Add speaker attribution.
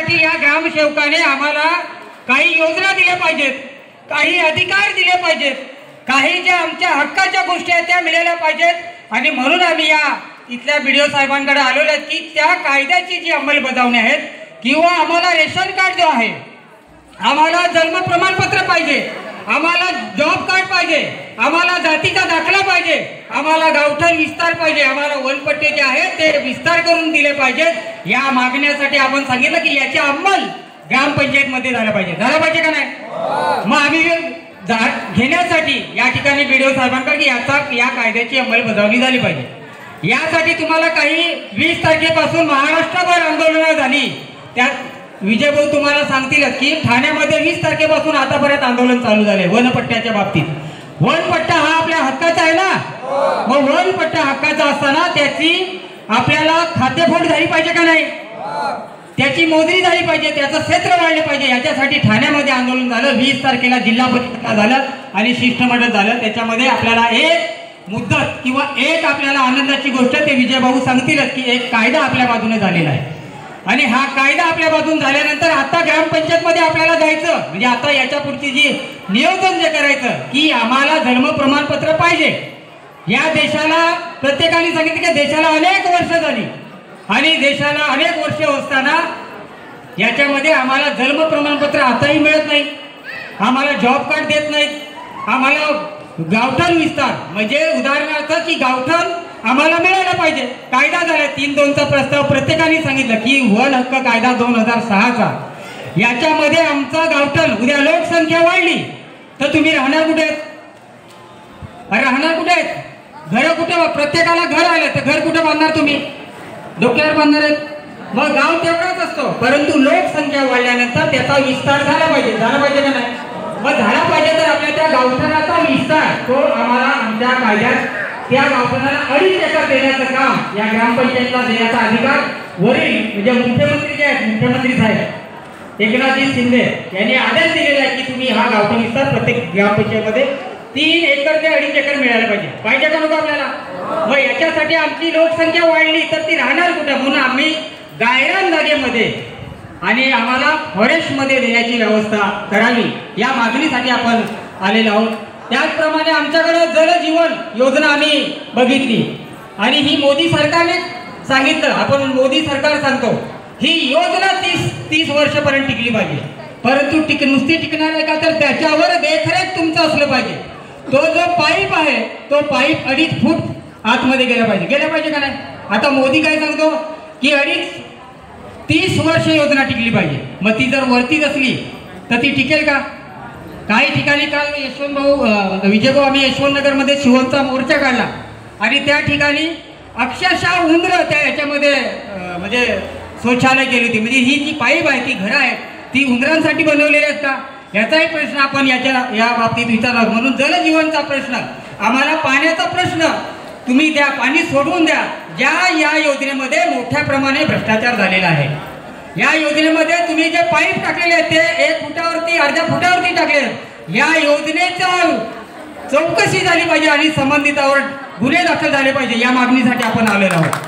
Speaker 1: त्यासाठी या ग्रामसेवकाने आम्हाला काही योजना दिल्या पाहिजेत, काही अधिकार दिले पाहिजेत, काही ज्या आमच्या हक्काच्या गोष्टी आहेत त्या मिळाल्या पाहिजेत। आणि म्हणून आम्ही या इथल्या BDO साहेबांकडे आलेलो आहे की त्या कायद्याची जी अंमलबजावणी आहे किंवा आम्हाला रेशन कार्ड जो आहे, आम्हाला जन्म प्रमाणपत्र पाहिजे, आम्हाला जॉब कार्ड पाहिजे, आम्हाला जातीचा दाखला पाहिजे, आम्हाला गावठण विस्तार पाहिजे, आम्हाला वनपट्टे जे आहेत ते विस्तार करून दिले पाहिजेत। या मागण्यासाठी आपण सांगितलं की याची अंमल ग्रामपंचायतमध्ये झाला पाहिजे का नाही? मग आम्ही घेण्यासाठी या ठिकाणी BDO साहेबांकडे की या कायद्याची अंमलबजावणी झाली पाहिजे। यासाठी तुम्हाला काही 20 तारखेपासून महाराष्ट्रभर आंदोलनं झाली। त्यात विजय भाऊ तुम्हाला सांगतीलच की ठाण्यामध्ये 20 तारखेपासून आतापर्यंत आंदोलन चालू झाले वनपट्ट्याच्या बाबतीत। वनपट्टा हा आपल्या हक्काचा आहे ना, मग वनपट्टा हक्काचा असताना त्याची आपल्याला खातेफोड झाली पाहिजे का नाही? त्याची मोजणी झाली पाहिजे, त्याचं क्षेत्र वाढले पाहिजे। याच्यासाठी ठाण्यामध्ये आंदोलन झालं। 20 तारखेला जिल्हा परिषद झालं आणि शिष्टमंडळ झालं। त्याच्यामध्ये आपल्याला एक मुद्दत किंवा एक आपल्याला आनंदाची गोष्ट ते विजय भाऊ सांगतीलच की एक कायदा आपल्या बाजूने झालेला आहे। आणि हा कायदा आपल्या बाजून झाल्यानंतर आता ग्रामपंचायतमध्ये आपल्याला जायचं म्हणजे आता याच्या पुढची जी नियोजन जे करायचं की आम्हाला जन्म प्रमाणपत्र पाहिजे। या देशाला प्रत्येकाने सांगितलं की देशाला अनेक वर्ष झाली आणि देशाला अनेक वर्ष असताना याच्यामध्ये आम्हाला जन्म प्रमाणपत्र आताही मिळत नाही, आम्हाला जॉब कार्ड देत नाहीत, आम्हाला गावठण विस्तार म्हणजे उदाहरणार्थ की गावठण आम्हाला मिळायला पाहिजे। कायदा झाला 3-2चा प्रस्ताव प्रत्येकाने सांगितलं की वन हक्क कायदा 2006चा, याच्यामध्ये आमचा गावठण उद्या लोकसंख्या वाढली तर तुम्ही राहणार कुठे आहेत? राहणार कुठे आहेत? घर कुठे? प्रत्येकाला घर आलं तर घर कुठे बांधणार तुम्ही? डोक्यावर बांधणार आहेत? मग गाव तेवढाच असतो, परंतु लोकसंख्या वाढल्यानंतर त्याचा विस्तार झाला पाहिजे का नाही? मग झाला पाहिजे तर आपल्या त्या गावठणाचा विस्तार तो आम्हाला आमच्या कायद्यात त्या गावठणाला 2.5 एकर देण्याचं काम या ग्रामपंचायतीला देण्याचा अधिकार वरील म्हणजे मुख्यमंत्री जे आहेत मुख्यमंत्री साहेब एकनाथजी शिंदे यांनी आदेश दिलेला आहे की तुम्ही हा गावठण विस्तार प्रत्येक ग्रामपंचायतीमध्ये 3 एकर ते 2.5 एकर मिळायला पाहिजे का नको आपल्याला? मग याच्यासाठी आमची लोकसंख्या वाढली तर ती राहणार कुठे? म्हणून आम्ही गायरान जागेमध्ये आणि आम्हाला फॉरेस्टमध्ये देण्याची व्यवस्था करावी या मागणीसाठी आपण आलेलो आहोत। त्याचप्रमाणे आमच्याकडे जलजीवन योजना आम्ही बघितली आणि ही मोदी सरकारने सांगितलं, आपण मोदी सरकार सांगतो ही योजना 30 वर्षापर्यंत टिकली पाहिजे, परंतु नुसती टिकणार आहे का तर त्याच्यावर देखरेख तुमचं असलं पाहिजे। तो जो पाईप आहे तो पाईप 2.5 फूट आतमध्ये गेला पाहिजे का नाही? आता मोदी काय सांगतो की 30 वर्ष योजना टिकली पाहिजे, मग ती जर वरतीच असली तर ती टिकेल का? काही ठिकाणी काल विजय भाऊ आम्ही यशवंतनगरमध्ये शिवमचा मोर्चा काढला आणि त्या ठिकाणी अक्षरशः उंदरं त्या याच्यामध्ये म्हणजे शौचालय केली होती। म्हणजे ही जी पाईप आहे ती घरं आहेत ती उंदरांसाठी बनवलेली आहेत का? याचाही प्रश्न आपण या बाबतीत विचारला। म्हणून जलजीवनचा प्रश्न, आम्हाला पाण्याचा प्रश्न तुम्ही द्या, पाणी सोडवून द्या। या योजनेमध्ये मोठ्या प्रमाणे भ्रष्टाचार झालेला आहे। या योजनेमध्ये तुम्ही जे पाईप टाकलेले आहेत ते 1 फुटावरती 1/2 फुटावरती टाकले आहेत। या योजनेचा चौकशी झाली पाहिजे आणि संबंधितावर गुन्हे दाखल झाले पाहिजे या मागणीसाठी आपण आलेलो आहोत।